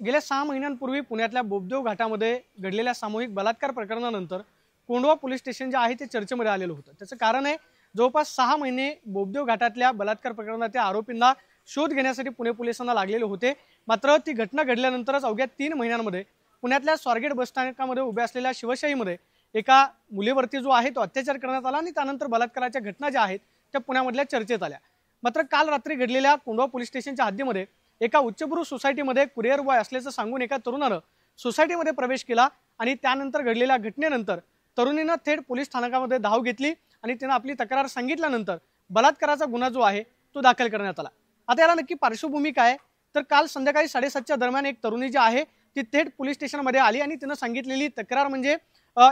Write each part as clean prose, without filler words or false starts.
गेल्या 6 महिन्यांपूर्वी पुण्यातल्या बोबदेव घाटामध्ये घडलेल्या सामूहिक बलात्कार प्रकरणानंतर कोंढवा पोलीस स्टेशन जे आहे ते चर्चेमध्ये आलेलं होतं। त्याचं कारण आहे जवळपास 6 महिने बोबदेव घाटातल्या बलात्कार प्रकरणाच्या आरोपींना शोध घेण्यासाठी पुणे पोलिसांना लागलेले होते। मात्र ती घटना घडल्यानंतरच अवघ्या 3 महिन्यांमध्ये पुण्यातल्या स्वारगेट बसस्थानकामध्ये उभ्या असलेल्या शिवशाहीमध्ये एका मुलीवरती जो आहे तो अत्याचार करण्यात आला आणि त्यानंतर बलात्काराच्या घटना ज्या आहेत त्या पुण्यामधल्या चर्चेत आल्या। मात्र काल रात्री घडलेल्या कोंढवा पोलीस स्टेशनच्या हद्दीमध्ये एका उच्चभ्रू सोसायटीमध्ये कुरिअर बॉय असल्याचं सांगून एका तरुणानं सोसायटीमध्ये प्रवेश केला आणि त्यानंतर घडलेल्या घटनेनंतर तरुणीनं थेट पोलीस स्थानकामध्ये धाव घेतली आणि तिने आपली तक्रार सांगितल्यानंतर बलात्काराचा गुन्हा जो आहे तो दाखल करण्यात आला। आता याला नक्की पार्श्वभूमी काय तर काल संध्याकाळी 7:30च्या दरम्यान एक तरुणी जी आहे ती थेट पोलीस स्टेशनमध्ये आली आणि तिने सांगितलेली तक्रार म्हणजे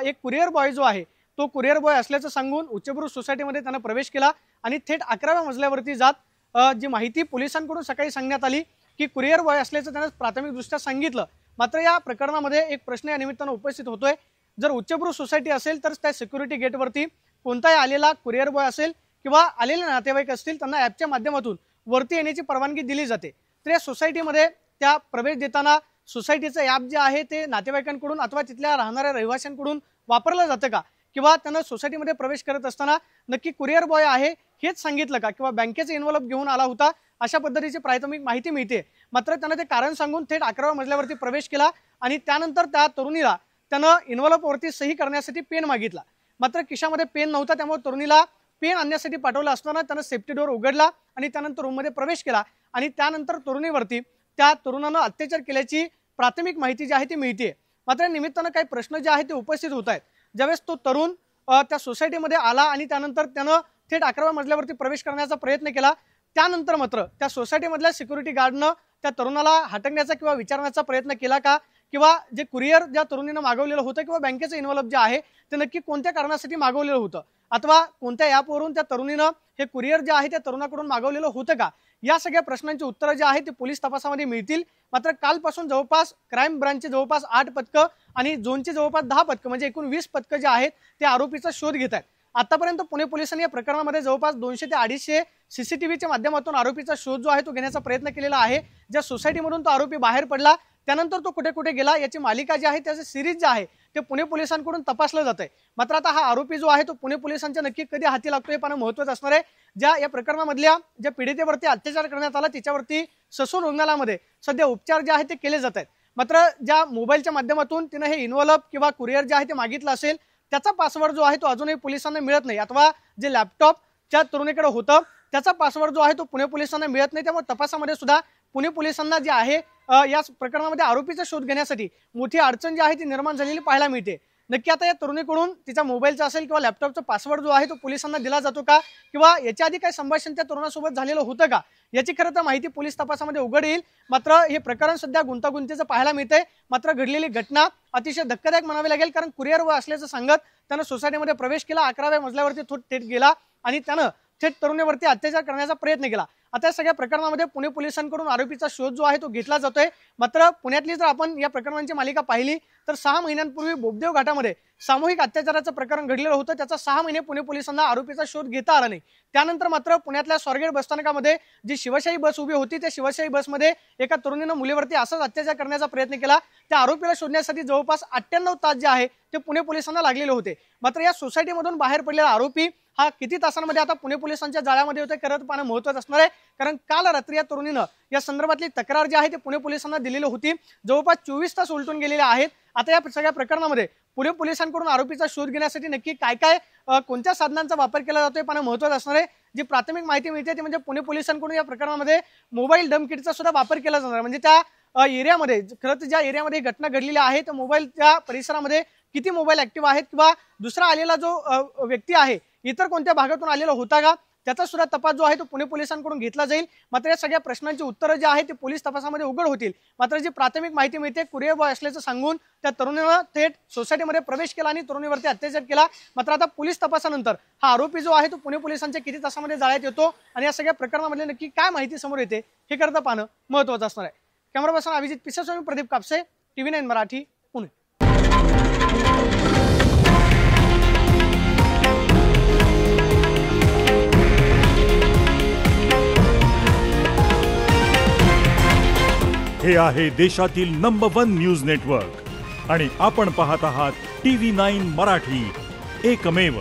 एक कुरिअर बॉय जो आहे तो कुरिअर बॉय असल्याचं सांगून उच्चभ्रू सोसायटीमध्ये त्याने प्रवेश केला आणि थेट 11व्या मजल्यावरती जात जी माहिती पोलिसांकडून सकाळी सांगण्यात आली की कुरिअर बॉय असल्याचं त्याने प्राथमिकदृष्ट्या सांगितलं। मात्र या प्रकरणामध्ये एक प्रश्न या निमित्तानं उपस्थित होतोय, जर उच्चभ्रू सोसायटी असेल तर त्या सिक्युरिटी गेटवरती कोणताही आलेला कुरिअर बॉय असेल किंवा आलेले नातेवाईक असतील त्यांना ॲपच्या माध्यमातून वरती येण्याची परवानगी दिली जाते। तर या सोसायटीमध्ये त्या प्रवेश देताना सोसायटीचं ॲप जे आहे ते नातेवाईकांकडून अथवा तिथल्या राहणाऱ्या रहिवाशांकडून वापरलं जातं का किंवा त्यांना सोसायटीमध्ये प्रवेश करत असताना नक्की कुरिअर बॉय आहे हेच सांगितलं का किंवा बँकेचे एन्व्हलप घेऊन आला होता अशा पद्धतीची प्राथमिक माहिती मिळते। मात्र त्यानं ते कारण सांगून थेट 11व्या मजल्यावरती प्रवेश केला आणि त्यानंतर त्या तरुणीला त्यानं एन्व्हलपवरती सही करण्यासाठी पेन मागितला। मात्र खिशामध्ये पेन नव्हता त्यामुळे तरुणीला पेन आणण्यासाठी पाठवलं असताना त्यानं सेफ्टी डोअर उघडला आणि त्यानंतर रूममध्ये प्रवेश केला आणि त्यानंतर तरुणीवरती त्या तरुणानं अत्याचार केल्याची प्राथमिक माहिती जी आहे ती मिळते। मात्र निमित्तानं काही प्रश्न जे आहेत ते उपस्थित होत आहेत। ज्यावेळेस तो तरुण त्या सोसायटीमध्ये आला आणि त्यानंतर त्यानं थेट 11व्या मजल्यावरती प्रवेश करण्याचा प्रयत्न केला, त्यानंतर मात्र त्या सोसायटीमधल्या सिक्युरिटी गार्डनं त्या तरुणाला हटकण्याचा किंवा विचारण्याचा प्रयत्न केला का किंवा जे कुरिअर ज्या तरुणीनं मागवलेलं होतं किंवा बँकेचं एन्व्हलप जे आहे ते नक्की कोणत्या कारणासाठी मागवलेलं होतं अथवा कोणत्या ॲपवरून त्या तरुणीनं हे कुरिअर जे आहे त्या तरुणाकडून मागवलेलं होतं का, या सगळ्या प्रश्नांची उत्तरं जे आहेत ते पोलीस तपासामध्ये मिळतील। मात्र कालपासून जवळपास क्राईम ब्रांचचे जवळपास 8 पथकं आणि झोनचे जवळपास 10 पथकं म्हणजे एकूण 20 पथकं जे आहेत ते आरोपीचा शोध घेत आहेत। आतापर्यंत पुणे पोलिसांनी या प्रकरणामध्ये जवळपास 200 ते 250 CCTVच्या माध्यमातून आरोपीचा शोध जो आहे तो घेण्याचा प्रयत्न केलेला आहे। ज्या सोसायटीमधून तो आरोपी बाहेर पडला त्यानंतर तो कुठे कुठे गेला याची मालिका जी आहे त्याचे सिरीज जे आहे ते पुणे पोलिसांकडून तपासलं जात आहे। मात्र आता हा आरोपी जो आहे तो पुणे पोलिसांच्या नक्की कधी हाती लागतो हे पाहणं महत्त्वाचं असणार आहे। ज्या या प्रकरणामधल्या ज्या पीडितेवरती अत्याचार करण्यात आला तिच्यावरती ससून रुग्णालयामध्ये सध्या उपचार जे आहेत ते केले जात आहेत। मात्र ज्या मोबाईलच्या माध्यमातून तिने हे एन्व्हलप किंवा कुरिअर जे आहे ते मागितलं असेल त्याचा पासवर्ड जो आहे तो अजूनही पोलिसांना मिळत नाही अथवा जे लॅपटॉप त्या तरुणीकडे होतं त्याचा पासवर्ड जो आहे तो पुणे पोलिसांना मिळत नाही। त्यामुळे तपासामध्ये सुद्धा पुणे पोलिसांना जे आहे या प्रकरणामध्ये आरोपीचा शोध घेण्यासाठी मोठी अडचण जी आहे ती निर्माण झालेली पाहायला मिळते। नक्की आता या तरुणीकडून तिचा मोबाईलचा असेल किंवा लॅपटॉपचा पासवर्ड जो आहे तो पोलिसांना दिला जातो का किंवा याच्या आधी काही संभाषण त्या तरुणासोबत झालेलं होतं का याची खरं तर माहिती पोलीस तपासामध्ये उघड येईल। मात्र हे प्रकरण सध्या गुंतागुंतीचं पाहायला मिळतंय। मात्र घडलेली घटना अतिशय धक्कादायक म्हणावी लागेल, कारण कुरिअर बॉय असल्याचं सांगत त्यानं सोसायटीमध्ये प्रवेश केला, 11व्या मजल्यावरती थेट गेला आणि त्यानं थेट तरुणीवरती अत्याचार करण्याचा प्रयत्न केला। आता या सगळ्या प्रकरणामध्ये पुणे पोलिसांकडून आरोपीचा शोध जो आहे तो घेतला जातोय। मात्र पुण्यातली जर आपण या प्रकरणांची मालिका पाहिली तर 6 महिन्यांपूर्वी बोबदेव घाटामध्ये सामूहिक अत्याचाराचं प्रकरण घडलेलं होतं। त्याचा 6 महिने पुणे पोलिसांना आरोपीचा शोध घेता आला नाही। त्यानंतर मात्र पुण्यातल्या स्वारगेट बसस्थानकामध्ये जी शिवशाही बस उभी होती त्या शिवशाही बसमध्ये एका तरुणीनं मुलीवरती असाच अत्याचार करण्याचा प्रयत्न केला। त्या आरोपीला शोधण्यासाठी जवळपास 98 तास जे आहे ते पुणे पोलिसांना लागलेले होते। मात्र या सोसायटीमधून बाहेर पडलेला आरोपी हा किती तासांमध्ये आता पुणे पोलिसांच्या जाळ्यामध्ये होते करत पाहणं महत्त्वाचं असणार आहे, कारण काल रात्री या तरुणीनं या संदर्भातली तक्रार जी आहे ते पुणे पोलिसांना दिलेली होती। जवळपास 24 तास उलटून गेलेले आहेत। आता या सगळ्या प्रकरणामध्ये पुणे पोलिसांकडून आरोपीचा शोध घेण्यासाठी नक्की काय काय कोणत्या साधनांचा वापर केला जातोय पाहणं महत्त्वाचं असणार आहे। जी प्राथमिक माहिती मिळते ती म्हणजे पुणे पोलिसांकडून या प्रकरणामध्ये मोबाईल डम किटचा सुद्धा वापर केला जाणार, म्हणजे त्या एरियामध्ये खरं तर ज्या एरियामध्ये घटना घडलेली आहे त्या मोबाईलच्या परिसरामध्ये किती मोबाईल ऍक्टिव्ह आहेत किंवा दुसरा आलेला जो व्यक्ती आहे इतर कोणत्या भागातून आलेला होता का त्याचा सुद्धा तपास जो आहे तो पुणे पोलिसांकडून घेतला जाईल। मात्र या सगळ्या प्रश्नांची उत्तरं जी आहेत ते पोलीस तपासामध्ये उघड होतील। मात्र जी प्राथमिक माहिती मिळते कुरिअर बॉय असल्याचं सांगून त्या तरुणीनं थेट सोसायटीमध्ये प्रवेश केला आणि तरुणीवरती अत्याचार केला। मात्र आता पोलीस तपासानंतर हा आरोपी जो आहे तो पुणे पोलिसांच्या किती तासामध्ये जाळ्यात येतो आणि या सगळ्या प्रकरणामध्ये नक्की काय माहिती समोर येते हे करता पाहणं महत्त्वाचं असणार आहे। Camera person Abhijit Piseswami, Pradeep Kapse, TV9 Marathi, Pune. हे आहे देशातील नंबर 1 न्यूज नेटवर्क आणि आपण पाहत आहात TV9 मराठी, एकमेव.